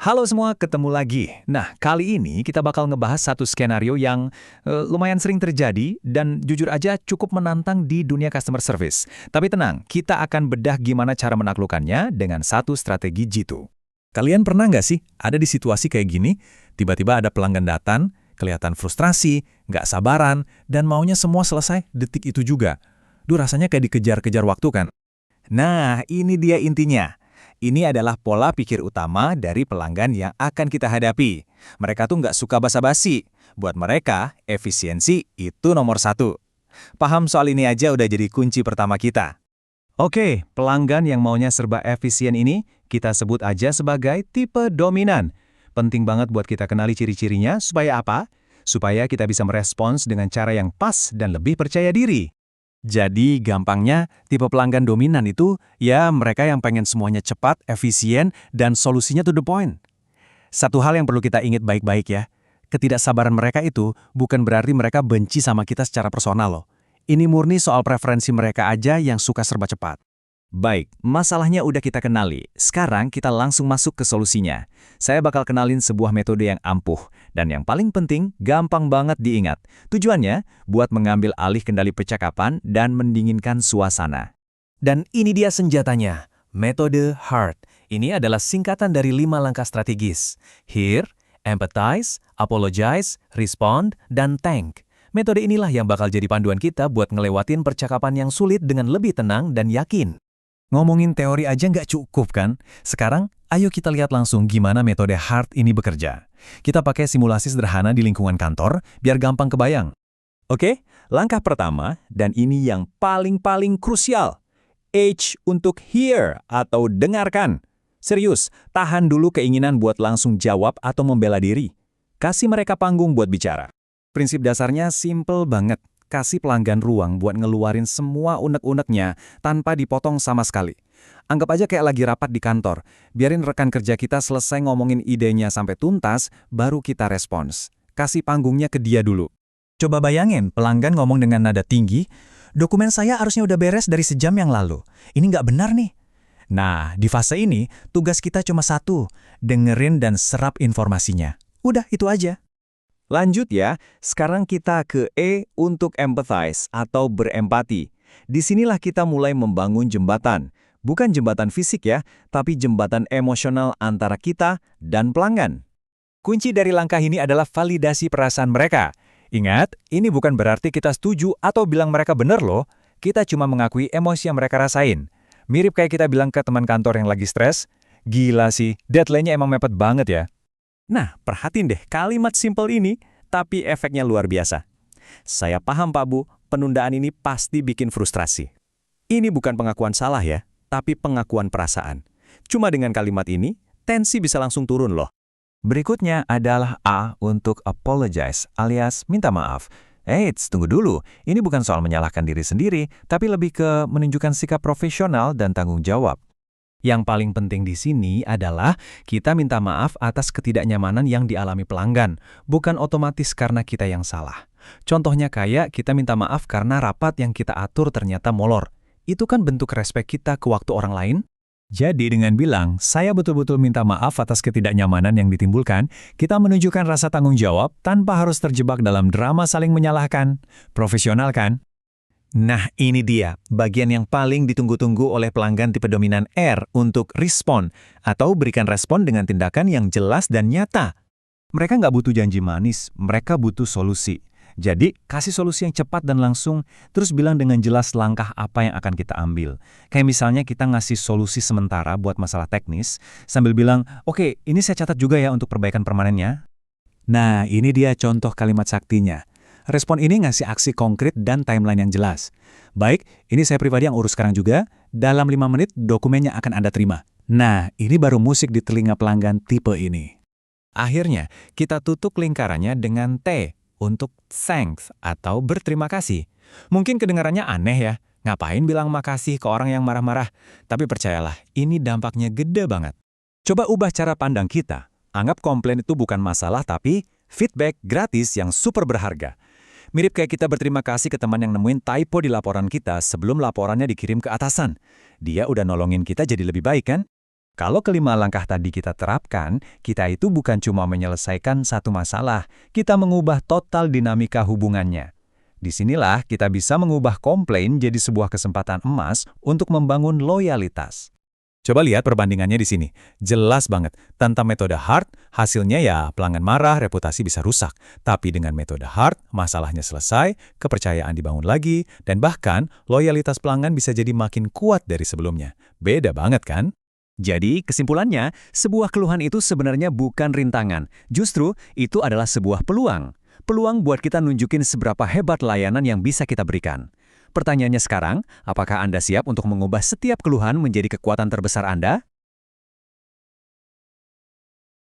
Halo semua, ketemu lagi. Nah, kali ini kita bakal ngebahas satu skenario yang lumayan sering terjadi dan jujur aja cukup menantang di dunia customer service. Tapi tenang, kita akan bedah gimana cara menaklukkannya dengan satu strategi jitu. Kalian pernah nggak sih ada di situasi kayak gini? Tiba-tiba ada pelanggan datang, kelihatan frustrasi, nggak sabaran, dan maunya semua selesai detik itu juga. Duh, rasanya kayak dikejar-kejar waktu kan? Nah, ini dia intinya. Ini adalah pola pikir utama dari pelanggan yang akan kita hadapi. Mereka tuh nggak suka basa-basi. Buat mereka, efisiensi itu nomor satu. Paham soal ini aja udah jadi kunci pertama kita. Oke, pelanggan yang maunya serba efisien ini, kita sebut aja sebagai tipe dominan. Penting banget buat kita kenali ciri-cirinya, supaya apa? Supaya kita bisa merespons dengan cara yang pas dan lebih percaya diri. Jadi gampangnya, tipe pelanggan dominan itu ya mereka yang pengen semuanya cepat, efisien, dan solusinya to the point. Satu hal yang perlu kita ingat baik-baik ya, ketidaksabaran mereka itu bukan berarti mereka benci sama kita secara personal loh. Ini murni soal preferensi mereka aja yang suka serba cepat. Baik, masalahnya udah kita kenali. Sekarang kita langsung masuk ke solusinya. Saya bakal kenalin sebuah metode yang ampuh. Dan yang paling penting, gampang banget diingat. Tujuannya, buat mengambil alih kendali percakapan dan mendinginkan suasana. Dan ini dia senjatanya, metode HEART. Ini adalah singkatan dari 5 langkah strategis. Hear, empathize, apologize, respond, dan thank. Metode inilah yang bakal jadi panduan kita buat ngelewatin percakapan yang sulit dengan lebih tenang dan yakin. Ngomongin teori aja nggak cukup kan? Sekarang, ayo kita lihat langsung gimana metode HEART ini bekerja. Kita pakai simulasi sederhana di lingkungan kantor, biar gampang kebayang. Oke, langkah pertama, dan ini yang paling krusial. H untuk hear atau dengarkan. Serius, tahan dulu keinginan buat langsung jawab atau membela diri. Kasih mereka panggung buat bicara. Prinsip dasarnya simple banget. Kasih pelanggan ruang buat ngeluarin semua unek-uneknya tanpa dipotong sama sekali. Anggap aja kayak lagi rapat di kantor. Biarin rekan kerja kita selesai ngomongin idenya sampai tuntas, baru kita respons. Kasih panggungnya ke dia dulu. Coba bayangin, pelanggan ngomong dengan nada tinggi, dokumen saya harusnya udah beres dari sejam yang lalu. Ini nggak benar nih. Nah, di fase ini, tugas kita cuma satu, dengerin dan serap informasinya. Udah, itu aja. Lanjut ya, sekarang kita ke E untuk empathize atau berempati. Disinilah kita mulai membangun jembatan. Bukan jembatan fisik ya, tapi jembatan emosional antara kita dan pelanggan. Kunci dari langkah ini adalah validasi perasaan mereka. Ingat, ini bukan berarti kita setuju atau bilang mereka benar loh. Kita cuma mengakui emosi yang mereka rasain. Mirip kayak kita bilang ke teman kantor yang lagi stres, gila sih, deadline-nya emang mepet banget ya. Nah, perhatiin deh kalimat simpel ini, tapi efeknya luar biasa. Saya paham Pak Bu, penundaan ini pasti bikin frustrasi. Ini bukan pengakuan salah ya, tapi pengakuan perasaan. Cuma dengan kalimat ini, tensi bisa langsung turun loh. Berikutnya adalah A untuk apologize, alias minta maaf. Eits, tunggu dulu. Ini bukan soal menyalahkan diri sendiri, tapi lebih ke menunjukkan sikap profesional dan tanggung jawab. Yang paling penting di sini adalah kita minta maaf atas ketidaknyamanan yang dialami pelanggan, bukan otomatis karena kita yang salah. Contohnya kayak kita minta maaf karena rapat yang kita atur ternyata molor. Itu kan bentuk respek kita ke waktu orang lain. Jadi dengan bilang, saya betul-betul minta maaf atas ketidaknyamanan yang ditimbulkan, kita menunjukkan rasa tanggung jawab tanpa harus terjebak dalam drama saling menyalahkan. Profesional kan? Nah, ini dia, bagian yang paling ditunggu-tunggu oleh pelanggan tipe dominan R untuk respon, atau berikan respon dengan tindakan yang jelas dan nyata. Mereka nggak butuh janji manis, mereka butuh solusi. Jadi, kasih solusi yang cepat dan langsung, terus bilang dengan jelas langkah apa yang akan kita ambil. Kayak misalnya kita ngasih solusi sementara buat masalah teknis, sambil bilang, oke, ini saya catat juga ya untuk perbaikan permanennya. Nah, ini dia contoh kalimat saktinya. Respon ini ngasih aksi konkret dan timeline yang jelas. Baik, ini saya pribadi yang urus sekarang juga. Dalam 5 menit, dokumennya akan Anda terima. Nah, ini baru musik di telinga pelanggan tipe ini. Akhirnya, kita tutup lingkarannya dengan T untuk thanks atau berterima kasih. Mungkin kedengarannya aneh ya, ngapain bilang makasih ke orang yang marah-marah? Tapi percayalah, ini dampaknya gede banget. Coba ubah cara pandang kita. Anggap komplain itu bukan masalah, tapi feedback gratis yang super berharga. Mirip kayak kita berterima kasih ke teman yang nemuin typo di laporan kita sebelum laporannya dikirim ke atasan. Dia udah nolongin kita jadi lebih baik kan? Kalau kelima langkah tadi kita terapkan, kita itu bukan cuma menyelesaikan satu masalah, kita mengubah total dinamika hubungannya. Disinilah kita bisa mengubah komplain jadi sebuah kesempatan emas untuk membangun loyalitas. Coba lihat perbandingannya di sini. Jelas banget, tanpa metode hard, hasilnya ya pelanggan marah, reputasi bisa rusak. Tapi dengan metode hard, masalahnya selesai, kepercayaan dibangun lagi, dan bahkan loyalitas pelanggan bisa jadi makin kuat dari sebelumnya. Beda banget kan? Jadi, kesimpulannya, sebuah keluhan itu sebenarnya bukan rintangan. Justru, itu adalah sebuah peluang. Peluang buat kita nunjukin seberapa hebat layanan yang bisa kita berikan. Pertanyaannya sekarang, apakah Anda siap untuk mengubah setiap keluhan menjadi kekuatan terbesar Anda?